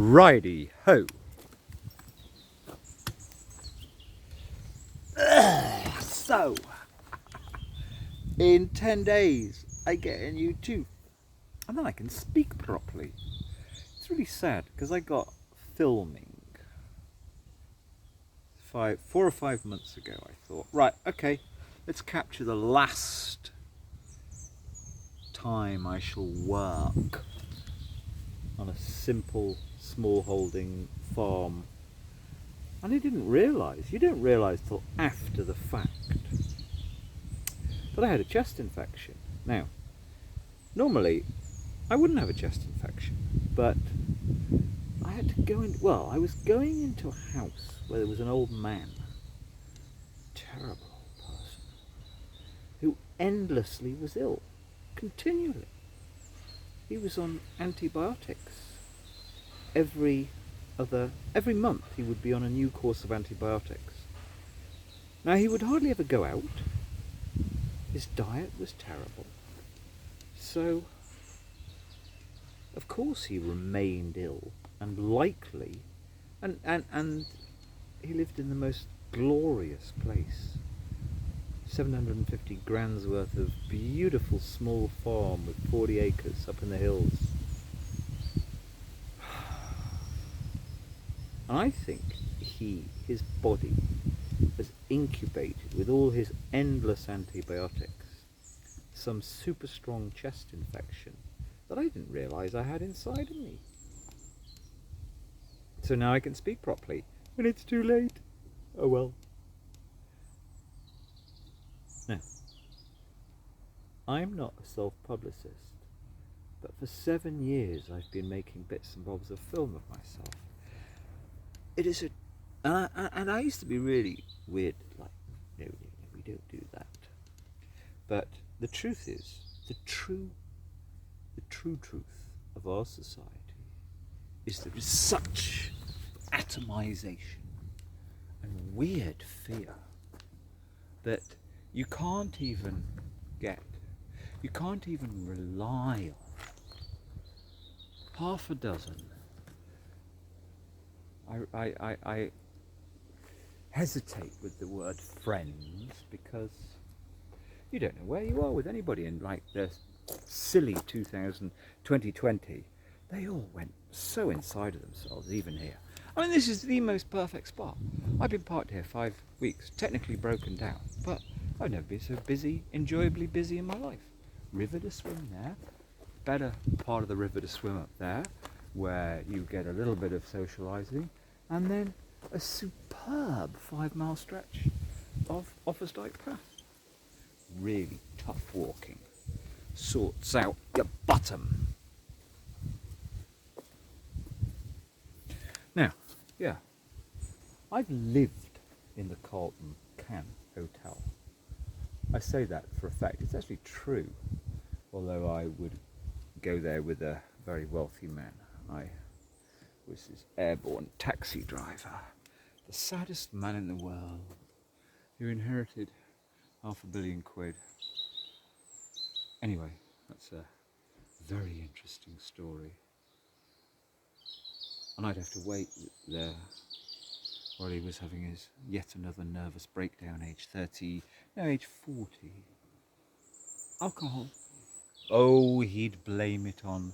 Righty ho. So, in 10 days, I get a new tooth, and then I can speak properly. It's really sad because I got filming 4 or 5 months ago. I thought, right, okay, let's capture the last time I shall work on a simple smallholding farm. And I didn't realise, you don't realise till after the fact, that I had a chest infection. Now, normally I wouldn't have a chest infection, but I had to go in, well, I was going into a house where there was an old man, terrible old person, who endlessly was ill, continually. He was on antibiotics. Every month he would be on a new course of antibiotics. Now, he would hardly ever go out. His diet was terrible. So, of course he remained ill and likely, and he lived in the most glorious place. 750 grand's worth of beautiful small farm with 40 acres up in the hills. And I think his body has incubated with all his endless antibiotics some super strong chest infection that I didn't realise I had inside of me. So now I can speak properly when it's too late. Oh well. Now, I'm not a self-publicist, but for 7 years I've been making bits and bobs of film of myself. It is and I used to be really weird, like, no, we don't do that. But the truth is, the true truth of our society is there is such atomization and weird fear that you can't even rely on half a dozen. I hesitate with the word friends because you don't know where you are with anybody in like the silly 2020. They all went so inside of themselves, even here. I mean, this is the most perfect spot. I've been parked here 5 weeks, technically broken down, but I've never been so busy, enjoyably busy in my life. River to swim there, better part of the river to swim up there, where you get a little bit of socialising, and then a superb 5-mile stretch of Office Dyke Path. Really tough walking. Sorts out your bottom. Now, yeah, I've lived in the Carlton Cannes Hotel. I say that for a fact. It's actually true, although I would go there with a very wealthy man. I was his airborne taxi driver, the saddest man in the world, who inherited £500 million. Anyway, that's a very interesting story. And I'd have to wait there while he was having his yet another nervous breakdown, age 40. Alcohol. Oh, he'd blame it on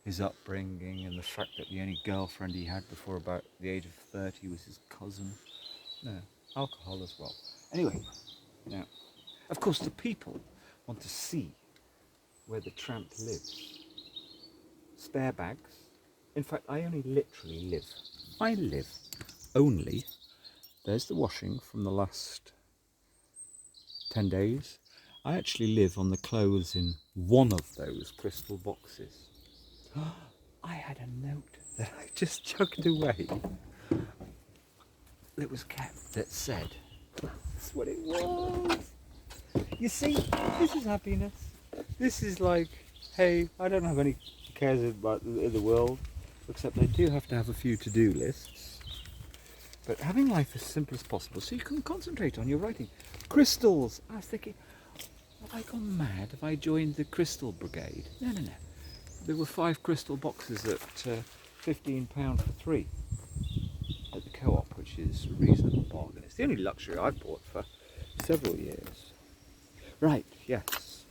his upbringing and the fact that the only girlfriend he had before about the age of 30 was his cousin. No, alcohol as well. Anyway, now, of course, the people want to see where the tramp lives. Spare bags. In fact, I only literally live. I live only. There's the washing from the last 10 days. I actually live on the clothes in one of those crystal boxes. I had a note that I just chucked away that was kept that said, that's what it was. You see, this is happiness. This is like, hey, I don't have any cares about the world, except I do have to have a few to-do lists. But having life as simple as possible so you can concentrate on your writing. Crystals. I was thinking, have I gone mad? Have I joined the crystal brigade? No. There were 5 crystal boxes at £15 for 3 at the Co-op, which is a reasonable bargain. It's the only luxury I've bought for several years. Right, yes.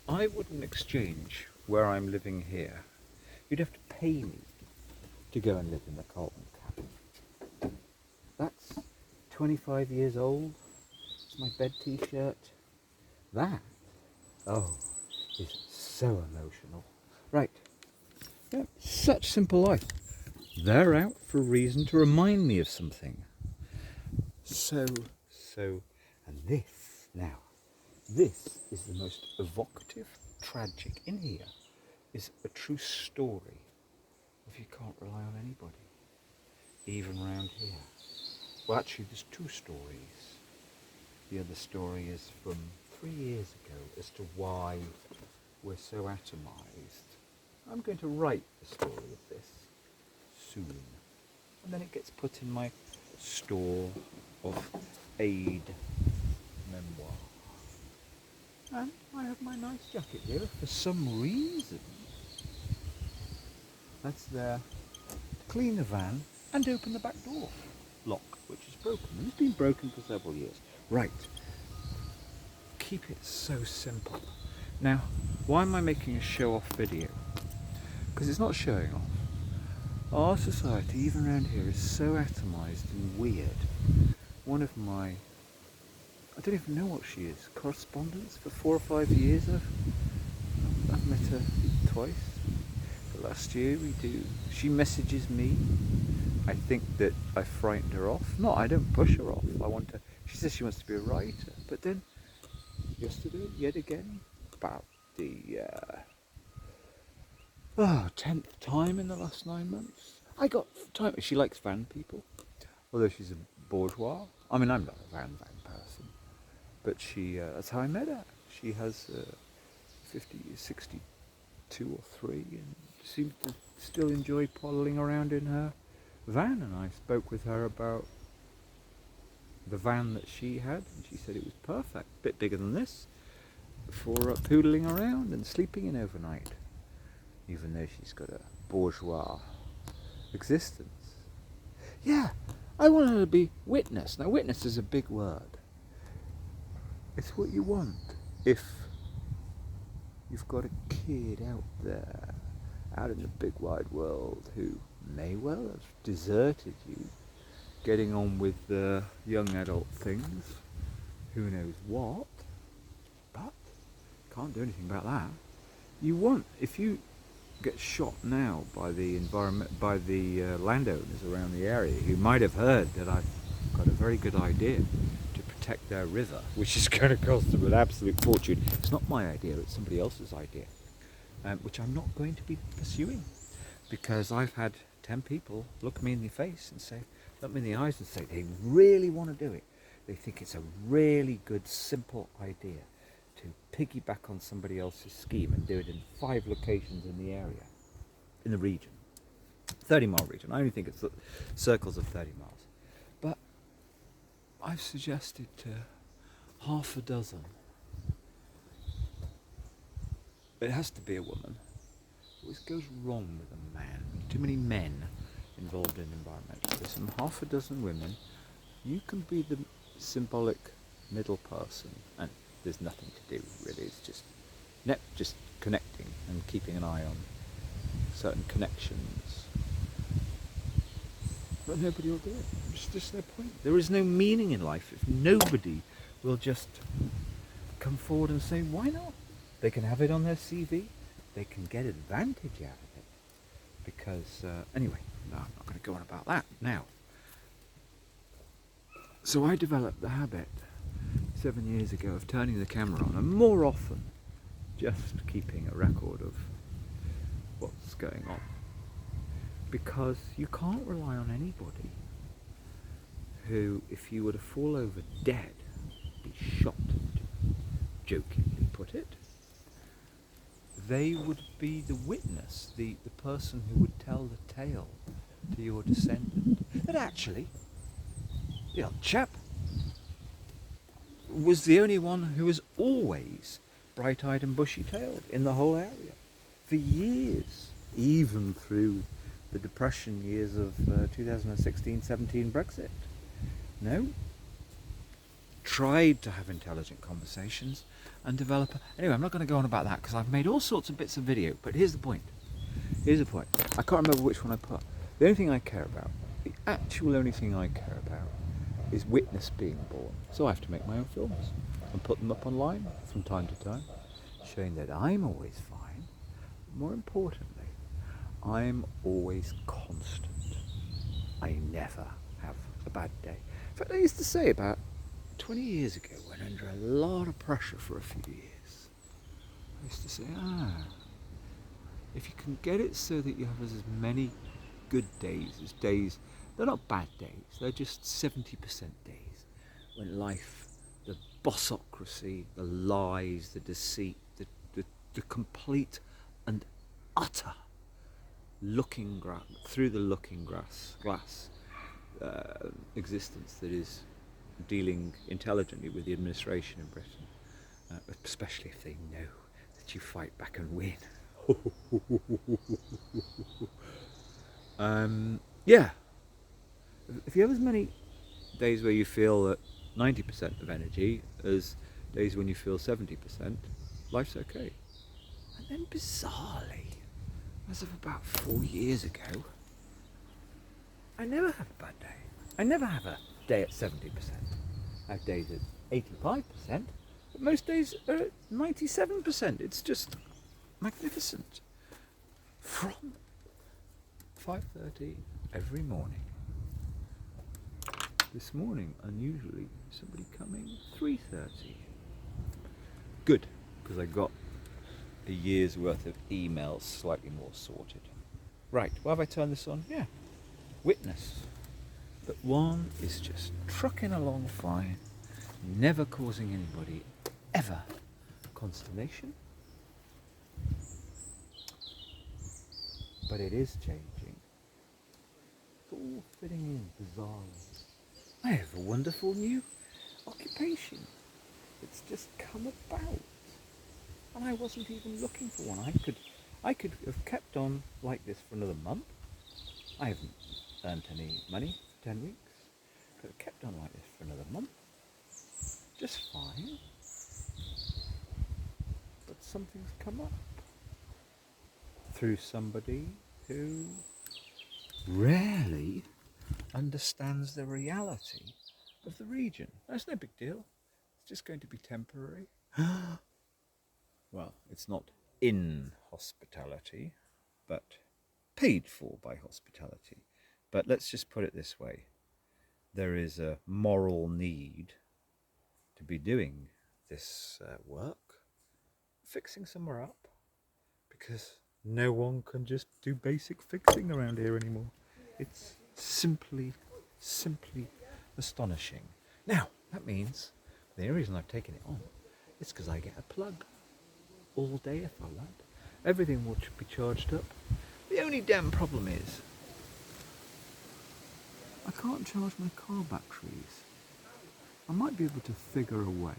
I wouldn't exchange where I'm living here. You'd have to pay me to go and live in the Carlton cabin. That's 25 years old. It's my bed t-shirt. That, oh, is so emotional. Right. Yeah, such simple life. They're out for a reason to remind me of something. So, and this, now, this is the most evocative, tragic in here, is a true story of you can't rely on anybody, even around here. Well, actually, there's 2 stories. The other story is from 3 years ago as to why we're so atomized. I'm going to write the story of this soon, and then it gets put in my store of aid memoir. And I have my nice jacket here. For some reason, that's there to clean the van and open the back door lock, which is broken. And it's been broken for several years. Right. Keep it so simple. Now, why am I making a show-off video? Because it's not showing off. Our society, even around here, is so atomized and weird. One of my, I don't even know what she is, correspondents for 4 or 5 years. I've met her twice. The last year she messages me. I think that I frightened her off. No, I don't push her off. She says she wants to be a writer. But then, yesterday, yet again, about the 10th time in the last 9 months. I got time. She likes van people, although she's a bourgeois. I mean, I'm not a van person, but that's how I met her. She has 62 or 3, and seems to still enjoy poddling around in her van. And I spoke with her about the van that she had, and she said it was perfect, a bit bigger than this, for poodling around and sleeping in overnight, even though she's got a bourgeois existence. Yeah, I want her to be witness. Now, witness is a big word. It's what you want. If you've got a kid out there, out in the big wide world, who may well have deserted you, getting on with the young adult things, who knows what, but can't do anything about that. If you get shot now by the landowners around the area, who might have heard that I've got a very good idea to protect their river, which is going to cost them an absolute fortune. It's not my idea, it's somebody else's idea, which I'm not going to be pursuing, because I've had 10 people look me in the face and look me in the eyes and say they really want to do it. They think it's a really good, simple idea to piggyback on somebody else's scheme and do it in 5 locations in the area, in the region, 30-mile region. I only think it's circles of 30 miles. But I've suggested to half a dozen. It has to be a woman. It always goes wrong with a man. Too many men involved in environmentalism. Half a dozen women. You can be the symbolic middle person, and there's nothing to do really. It's just connecting and keeping an eye on certain connections. But nobody will do it. It's just no point. There is no meaning in life if nobody will just come forward and say, why not? They can have it on their CV. They can get advantage out of it. Because, anyway, no, I'm not going to go on about that now. So I developed the habit 7 years ago of turning the camera on, and more often just keeping a record of what's going on. Because you can't rely on anybody who, if you were to fall over dead, be shot, jokingly put it, they would be the witness, the person who would tell the tale to your descendant. That actually, the old chap was the only one who was always bright-eyed and bushy-tailed in the whole area for years, even through the depression years of 2016-17 Brexit. No. Tried to have intelligent conversations and develop. Anyway, I'm not going to go on about that because I've made all sorts of bits of video. But here's the point. I can't remember which one I put. The only thing I care about, the actual only thing I care about, is witness being born. So I have to make my own films and put them up online from time to time, showing that I'm always fine. More importantly, I'm always constant. I never have a bad day. In fact, I used to say about 20 years ago, when under a lot of pressure for a few years, I used to say, if you can get it so that you have as many good days as days, they're not bad days, they're just 70% days, when life, the bossocracy, the lies, the deceit, the complete and utter through the looking glass existence that is dealing intelligently with the administration in Britain, especially if they know that you fight back and win. Yeah. If you have as many days where you feel that 90% of energy as days when you feel 70%, life's okay. And then bizarrely, as of about 4 years ago, I never have a bad day. I never have a day at 70%. I have days at 85%, but most days are at 97%. It's just magnificent. From 5:30 every morning. This morning, unusually, somebody coming 3:30. Good, because I got a year's worth of emails slightly more sorted. Right, well, have I turned this on? Yeah. Witness that one is just trucking along fine, never causing anybody ever consternation. But it is changing. It's all fitting in bizarrely. I have a wonderful new occupation. It's just come about. And I wasn't even looking for one. I could have kept on like this for another month. I haven't earned any money for 10 weeks. Could have kept on like this for another month. Just fine. But something's come up. Through somebody who rarely understands the reality of the region. That's no big deal. It's just going to be temporary. Well, it's not in hospitality, but paid for by hospitality. But let's just put it this way. There is a moral need to be doing this work, fixing somewhere up, because no one can just do basic fixing around here anymore. It's simply astonishing. Now, that means the only reason I've taken it on is because I get a plug all day if I want. Everything will be charged up. The only damn problem is I can't charge my car batteries. I might be able to figure a way,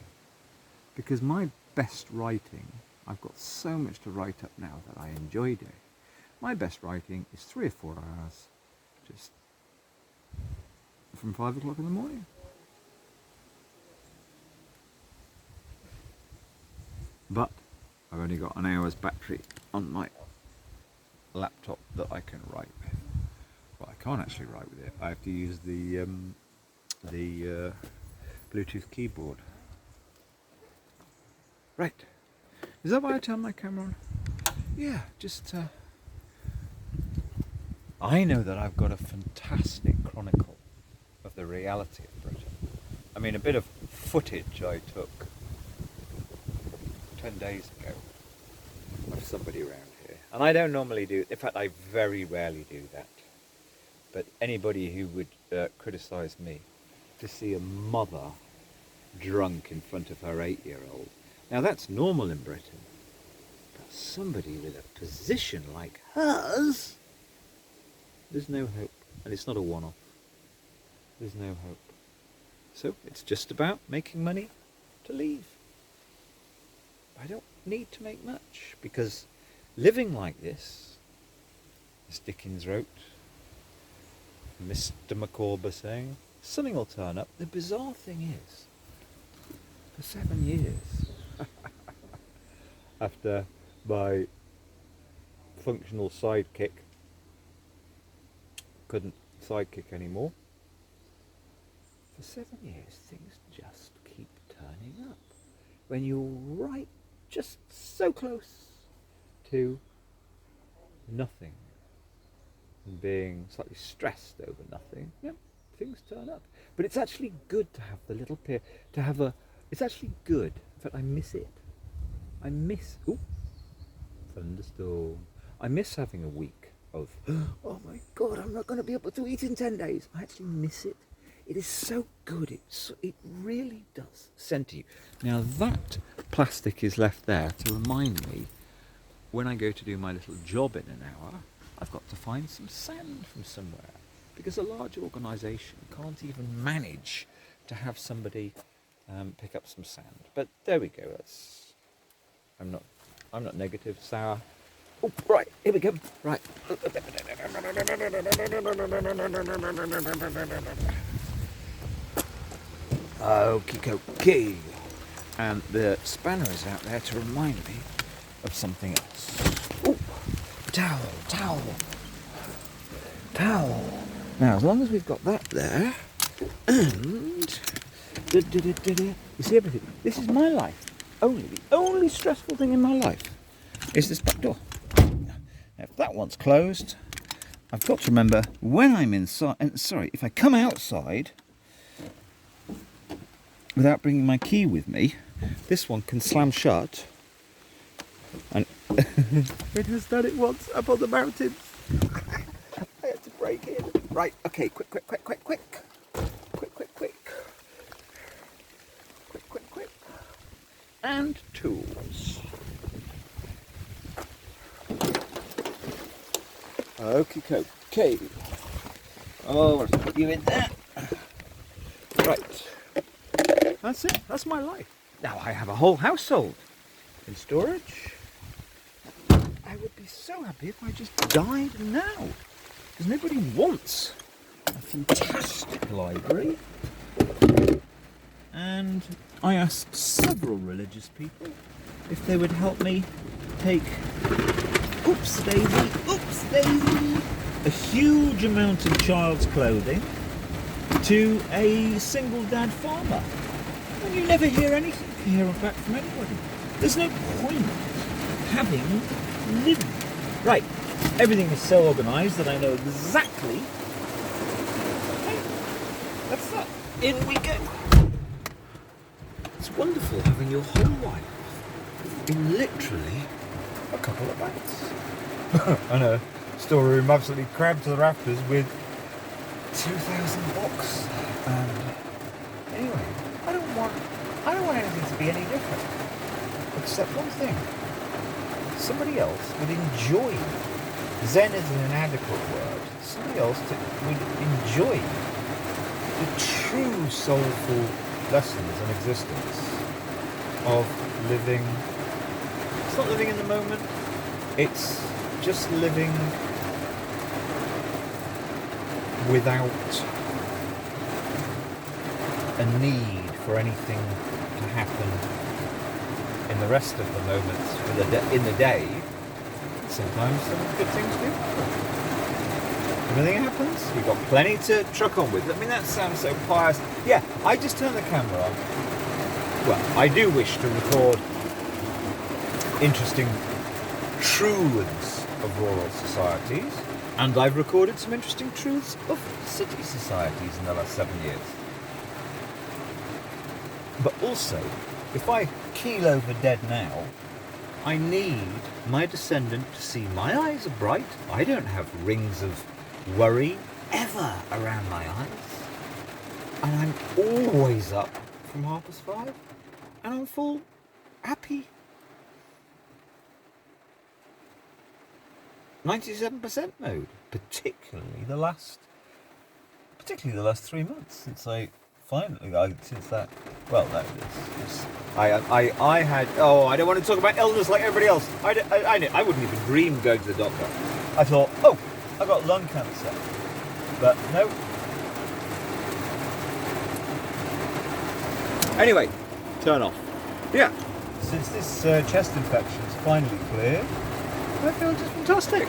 because my best writing, I've got so much to write up now that I enjoy doing. My best writing is 3 or 4 hours, just from 5 o'clock in the morning. But I've only got an hour's battery on my laptop that I can write with. Well, I can't actually write with it. I have to use the Bluetooth keyboard. Right. Is that why I turned my camera on? Yeah, just I know that I've got a fantastic chronicle of the reality of Britain. I mean, a bit of footage I took 10 days ago of somebody around here. And I don't normally do, in fact I very rarely do that. But anybody who would criticise me to see a mother drunk in front of her 8-year-old, now that's normal in Britain. But somebody with a position like hers, there's no hope. And it's not a one-off. There's no hope. So it's just about making money to leave. I don't need to make much, because living like this as Dickens wrote, Mr. Micawber saying, something will turn up. The bizarre thing is, for 7 years, after my functional sidekick couldn't sidekick anymore, for 7 years things just keep turning up. When you're right, just so close to nothing, and being slightly stressed over nothing, things turn up. But it's actually good to have the little it's actually good. In fact, I miss it. I miss, thunderstorm. I miss having a week of, oh my God, I'm not going to be able to eat in 10 days. I actually miss it. It is so good. It really does center you. Now that plastic is left there to remind me when I go to do my little job in an hour, I've got to find some sand from somewhere, because a large organisation can't even manage to have somebody pick up some sand. But there we go. I'm not negative, sour. Oh, right, here we go. Right. Okay. And the spanner is out there to remind me of something else. Oh, towel. Now, as long as we've got that there, and you see everything. This is my life. The only stressful thing in my life is this back door. Now, if that one's closed, I've got to remember when I'm inside. If I come outside without bringing my key with me, this one can slam shut. And it has done it once up on the mountains. I had to break in. Right, okay, quick. And tools. Okay. Oh, let's put you in there. Right. That's it. That's my life. Now I have a whole household in storage. I would be so happy if I just died now. Because nobody wants a fantastic library. And I asked several religious people if they would help me take, oops daisy, a huge amount of child's clothing to a single dad farmer. And you never hear back from anybody. There's no point having lived. Right, everything is so organised that I know exactly. Okay, that's that. In we go. It's wonderful having your whole life in literally a couple of bites. And a storeroom absolutely crammed to the rafters with 2,000 books. And anyway, I don't want anything to be any different. Except one thing. Somebody else would enjoy. Zen is an inadequate word. Somebody else would enjoy the true soulful lessons and existence of living. It's not living in the moment, it's just living without a need for anything to happen in the rest of the moments in the day. Sometimes some good things do happen. Everything happens. We've got plenty to truck on with. I mean, that sounds so pious. Yeah, I just turned the camera on. Well, I do wish to record interesting truths of rural societies, and I've recorded some interesting truths of city societies in the last 7 years. But also, if I keel over dead now, I need my descendant to see my eyes are bright. I don't have rings of worry ever around my eyes, and I'm always up from 5:30, and I'm full happy. 97% mode, particularly the last 3 months since I had, I don't want to talk about illness like everybody else. I wouldn't even dream going to the doctor. I thought, I got lung cancer. But no. Anyway, turn off. Yeah. Since this chest infection is finally clear, I feel just fantastic.